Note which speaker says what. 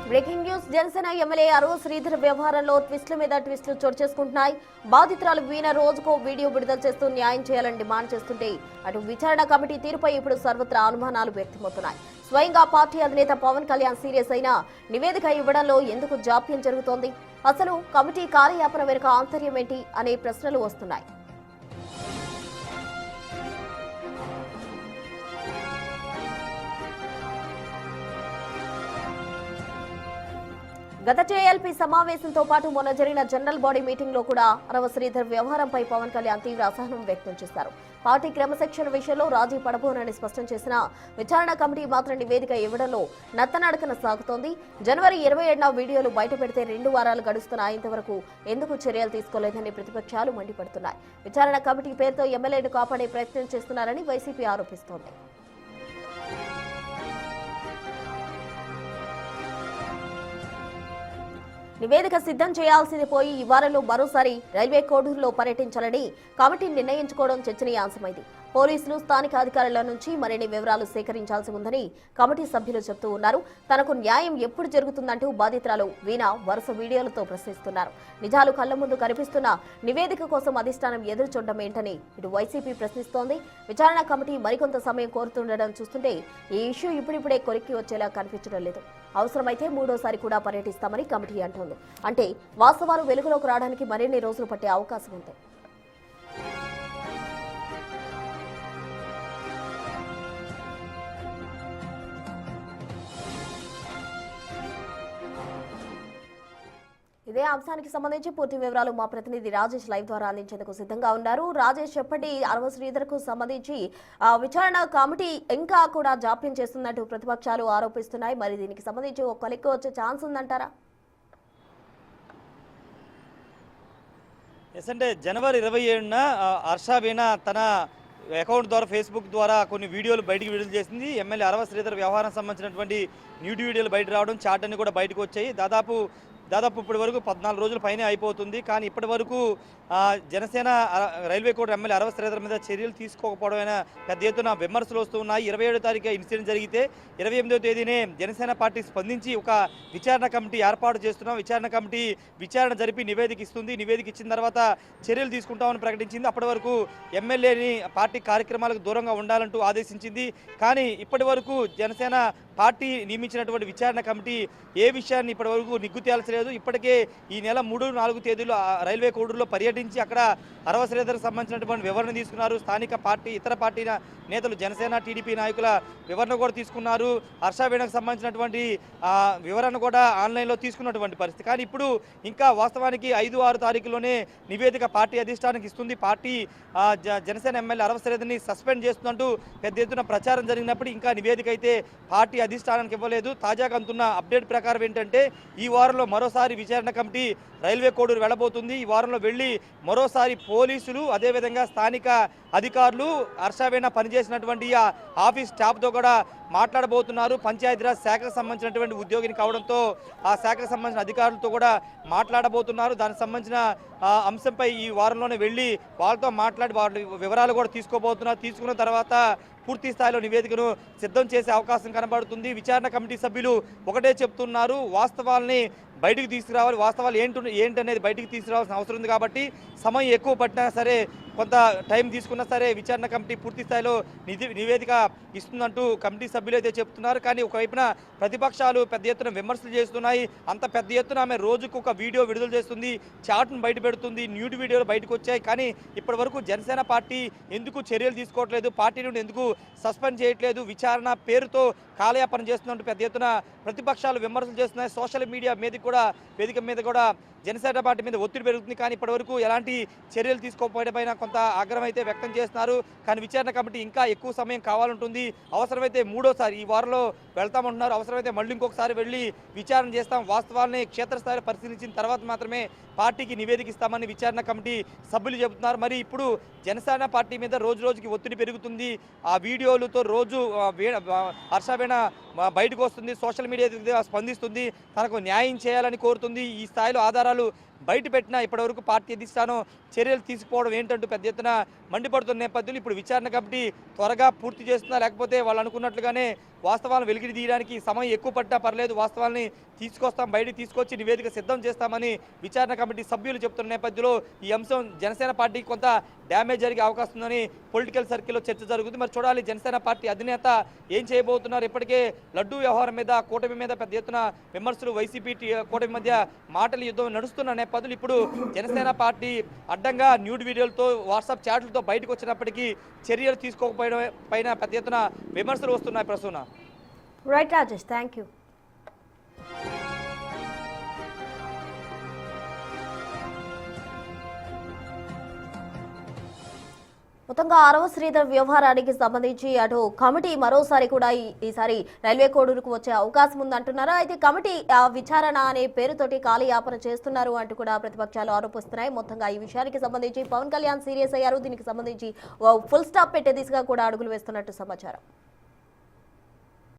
Speaker 1: Breaking news Janasena MLA అరవ శ్రీధర్ వ్యవహారంలో ట్విస్టుల మీద ట్విస్టులు చోటు చేసుకుంటున్నాయి. బాధితురాలు వీణ రోజుకో వీడియో విడుదల చేస్తూ న్యాయం చేయాలని డిమాండ్ చేస్తుంటే అటు విచారణ కమిటీ తీరుపై ఇప్పుడు సర్వత్రా అనుమానాలు వ్యక్తమవుతున్నాయి. స్వయంగా పార్టీ అధినేత పవన్ కళ్యాణ్ సీరియస్ అయినా నివేదిక ఇవ్వడంలో ఎందుకు జాప్యం జరుగుతోంది? అసలు కమిటీ కార్యయాపన వెనుక ఆంతర్యం ఏంటి అనే ప్రశ్నలు వస్తున్నాయి. గత జేఎల్పీ సమావేశంతో పాటు మొన్న జరిగిన జనరల్ బాడీ మీటింగ్ లో కూడా అరవ శ్రీధర్ వ్యవహారంపై పవన్ కళ్యాణ్ తీవ్ర అసహనం వ్యక్తం చేశారు. పార్టీ క్రమశిక్షణ విషయంలో రాజీ పడబోనని స్పష్టం చేసిన విచారణ కమిటీ మాత్రం నివేదిక ఇవ్వడంలో నత్తనడకన సాగుతోంది. జనవరి 27న వీడియోలు బయటపెడితే 2 వారాలు గడుస్తున్నా ఇంతవరకు ఎందుకు చర్యలు తీసుకోలేదని ప్రతిపక్షాలు మండిపడుతున్నాయి. విచారణ కమిటీ పేరుతో ఎమ్మెల్యేను కాపాడే ప్రయత్నం చేస్తున్నారని వైసీపీ ఆరోపిస్తోంది. నివేదిక సిద్ధం చేయాల్సింది పోయి ఈ వారంలో మరోసారి రైల్వే కోడూరులో పర్యటించాలని కమిటీ నిర్ణయించుకోవడం చర్చనీయాంశమైంది. పోలీసులు స్థానిక అధికారుల నుంచి మరిన్ని వివరాలు సేకరించాల్సి ఉందని కమిటీ సభ్యులు చెబుతూ ఉన్నారు. తనకు న్యాయం ఎప్పుడు జరుగుతుందంటూ బాధితురాలు వీణ వరుస వీడియోలతో ప్రశ్నిస్తున్నారు. నిజాలు కళ్ల ముందు కనిపిస్తున్న నివేదిక కోసం అధిష్టానం ఎదురు చూడడం ఏంటని ఇటు వైసీపీ ప్రశ్నిస్తోంది. విచారణ కమిటీ మరికొంత సమయం కోరుతుండడం చూస్తుంటే ఈ ఇష్యూ ఇప్పుడిప్పుడే కొలిక్కి వచ్చేలా కనిపించడం లేదు. అవసరమైతే 3వసారి కూడా పర్యటిస్తామని కమిటీ అంటోంది. అంటే వాస్తవాలు వెలుగులోకి రావడానికి మరిన్ని రోజులు పట్టే అవకాశం ఉంది. ఇదే అంశానికి సంబంధించి పూర్తి వివరాలు మా ప్రతినిధి రాజేష్ లైవ్ ద్వారా అందించేందుకు సిద్ధంగా ఉన్నారు. రాజేష్, చెప్పండి, అరవ శ్రీధర్ కు సంబంధించి విచారణ కమిటీ ఇంకా కూడా జాప్యం చేస్తున్నట్టు ప్రతిపక్షాలు ఆరోపిస్తున్నాయి. మరి దీనికి సంబంధించి ఒక కొలిక్కి వచ్చే ఛాన్స్ ఉందంటారా?
Speaker 2: అంటే జనవరి 27న హర్ష వీణ తన అకౌంట్ ద్వారా ఫేస్బుక్ ద్వారా కొన్ని వీడియోలు బయటికి విడుదల చేసింది. ఎమ్మెల్యే అరవ శ్రీధర్ వ్యవహారం సంబంధించినటువంటి న్యూడ్ వీడియోలు బయట రావడం, చాట్ అన్ని కూడా బయటకు వచ్చాయి. దాదాపు ఇప్పటి వరకు 14 రోజుల పైనే అయిపోతుంది. కానీ ఇప్పటి వరకు జనసేన రైల్వే కోడ్ ఎమ్మెల్యే అరవ శ్రీధర్ మీద చర్యలు తీసుకోకపోవడం పెద్ద ఎత్తున విమర్శలు వస్తూ ఉన్నాయి. 27వ తారీఖు ఇన్సిడెంట్ జరిగితే 28వ తేదీనే జనసేన పార్టీ స్పందించి ఒక విచారణ కమిటీ ఏర్పాటు చేస్తున్నాం, విచారణ కమిటీ విచారణ జరిపి నివేదిక ఇస్తుంది, నివేదిక ఇచ్చిన తర్వాత చర్యలు తీసుకుంటామని ప్రకటించింది. అప్పటి వరకు ఎమ్మెల్యేని పార్టీ కార్యక్రమాలకు దూరంగా ఉండాలంటూ ఆదేశించింది. కానీ ఇప్పటి వరకు జనసేన పార్టీ నియమించినటువంటి విచారణ కమిటీ ఏ విషయాన్ని ఇప్పటి వరకు నిగ్గు తేల్చలేదు. ఇప్పటికే ఈ నెల 3, 4 తేదీలు రైల్వే కోడూరులో పర్యటించి అక్కడ అరవ శ్రీధర్కి సంబంధించినటువంటి వివరణ తీసుకున్నారు. స్థానిక పార్టీ ఇతర పార్టీ నేతలు జనసేన టీడీపీ నాయకుల వివరణ కూడా తీసుకున్నారు. హర్ష వీణకు సంబంధించినటువంటి వివరణ కూడా ఆన్లైన్లో తీసుకున్నటువంటి పరిస్థితి. కానీ ఇప్పుడు ఇంకా వాస్తవానికి 5, 6 తారీఖులోనే నివేదిక పార్టీ అధిష్టానానికి ఇస్తుంది. పార్టీ జనసేన ఎమ్మెల్యే అరవ శ్రీధర్ని సస్పెండ్ చేస్తుందంటూ పెద్ద ఎత్తున ప్రచారం జరిగినప్పుడు ఇంకా నివేదిక అయితే పార్టీ అధిష్టానానికి ఇవ్వలేదు. తాజాగా అందుతున్న అప్డేట్ ప్రకారం ఏంటంటే ఈ వారంలో మరోసారి విచారణ కమిటీ రైల్వే కోడూరు వెళ్ళబోతుంది. ఈ వారంలో వెళ్ళి మరోసారి పోలీసులు అదేవిధంగా స్థానిక అధికారులు హర్ష వీణ పనిచేసినటువంటి ఆఫీస్ స్టాఫ్తో కూడా మాట్లాడబోతున్నారు. పంచాయతీరాజ్ శాఖకు సంబంధించినటువంటి ఉద్యోగిని కావడంతో ఆ శాఖకు సంబంధించిన అధికారులతో కూడా మాట్లాడబోతున్నారు. దానికి సంబంధించిన అంశంపై ఈ వారంలోనే వెళ్ళి వాళ్ళతో మాట్లాడి వాళ్ళ వివరాలు కూడా తీసుకోబోతున్నారు. తీసుకున్న తర్వాత పూర్తి స్థాయిలో నివేదికను సిద్ధం చేసే అవకాశం కనబడుతుంది. విచారణ కమిటీ సభ్యులు ఒకటే చెప్తున్నారు, వాస్తవాల్ని బయటికి తీసుకురావాలి, వాస్తవాలు ఏంటనేది బయటికి తీసుకురావాల్సిన అవసరం ఉంది. కాబట్టి సమయం ఎక్కువ పట్టినా సరే, కొంత టైం తీసుకున్నా సరే విచారణ కమిటీ పూర్తి స్థాయిలో నివేదిక ఇస్తుందంటూ కమిటీ సభ్యులు అయితే చెప్తున్నారు. కానీ ఒకవైపున ప్రతిపక్షాలు పెద్ద ఎత్తున విమర్శలు చేస్తున్నాయి. అంత పెద్ద ఎత్తున ఆమె రోజుకు ఒక వీడియో విడుదల చేస్తుంది, చాట్ను బయట పెడుతుంది, న్యూడ్ వీడియోలు బయటకు వచ్చాయి. కానీ ఇప్పటి వరకు జనసేన పార్టీ ఎందుకు చర్యలు తీసుకోవట్లేదు, పార్టీ నుండి ఎందుకు సస్పెండ్ చేయట్లేదు, విచారణ పేరుతో కాలయాపన చేస్తున్నట్టు పెద్ద ఎత్తున ప్రతిపక్షాలు విమర్శలు చేస్తున్నాయి. సోషల్ మీడియా వేదిక మీద కూడా జనసేన పార్టీ మీద ఒత్తిడి పెరుగుతుంది. కానీ ఇప్పటివరకు ఎలాంటి చర్యలు తీసుకోకపోవడంపైన కొంత ఆగ్రహం అయితే వ్యక్తం చేస్తున్నారు. కానీ విచారణ కమిటీ ఇంకా ఎక్కువ సమయం కావాలంటుంది. అవసరమైతే 3వసారి ఈ వారంలో వెళ్తామంటున్నారు. అవసరమైతే మళ్ళీ ఇంకొకసారి వెళ్ళి విచారణ చేస్తాం, వాస్తవాల్ని క్షేత్రస్థాయిలో పరిశీలించిన తర్వాత మాత్రమే పార్టీకి నివేదిక ఇస్తామని విచారణ కమిటీ సభ్యులు చెబుతున్నారు. మరి ఇప్పుడు జనసేన పార్టీ మీద రోజు రోజుకి ఒత్తిడి పెరుగుతుంది. ఆ వీడియోలతో రోజు హర్ష వీణ బయటకు వస్తుంది, సోషల్ మీడియా స్పందిస్తుంది, తనకు న్యాయం చేయాలని కోరుతుంది. ఈ స్థాయిలో ఆధారాలు బయట పెట్టినా ఇప్పటివరకు పార్టీ అధిష్టానం చర్యలు తీసుకోవడం ఏంటంటూ పెద్ద ఎత్తున మండిపడుతున్న నేపథ్యంలో ఇప్పుడు విచారణ కమిటీ త్వరగా పూర్తి చేస్తున్నా, లేకపోతే వాళ్ళు అనుకున్నట్లుగానే వాస్తవాలను వెలికి తీయడానికి సమయం ఎక్కువ పడ్డా పర్లేదు, వాస్తవాల్ని తీసుకొస్తాం, బయటికి తీసుకొచ్చి నివేదిక సిద్ధం చేస్తామని విచారణ కమిటీ సభ్యులు చెప్తున్న నేపథ్యంలో ఈ అంశం జనసేన పార్టీకి కొంత డ్యామేజ్ జరిగే అవకాశం ఉందని పొలిటికల్ సర్కిల్లో చర్చ జరుగుతుంది. మరి చూడాలి జనసేన పార్టీ అధినేత ఏం చేయబోతున్నారు. ఇప్పటికే లడ్డూ వ్యవహారం మీద, కూటమి మీద పెద్ద ఎత్తున విమర్శలు, వైసీపీ కూటమి మధ్య మాటల యుద్ధం నడుస్తున్న నేపథ్యంలో ఇప్పుడు జనసేన పార్టీ అడ్డంగా న్యూడ్ వీడియోలతో, వాట్సాప్ చాట్లతో బయటకు వచ్చినప్పటికీ చర్యలు తీసుకోకపోవడం పైన పెద్ద ఎత్తున విమర్శలు వస్తున్నాయి. Prasuna.
Speaker 1: Right Rajesh, thank you. మొత్తంగా 6వ శ్రీధర్ వ్యవహారానికి సంబంధించి అటు కమిటీ మరోసారి కూడా ఈసారి రైల్వే కోడూరుకు వచ్చే అవకాశం ఉందంటున్నారు. అయితే కమిటీ విచారణ అనే పేరుతోటి కాలయాపన చేస్తున్నారు అంటూ కూడా ప్రతిపక్షాలు ఆరోపిస్తున్నాయి. మొత్తంగా ఈ విషయానికి సంబంధించి పవన్ కళ్యాణ్ సీరియస్ అయ్యారు. దీనికి సంబంధించి ఫుల్ స్టాప్ పెట్టే దిశగా కూడా అడుగులు వేస్తున్నట్టు సమాచారం.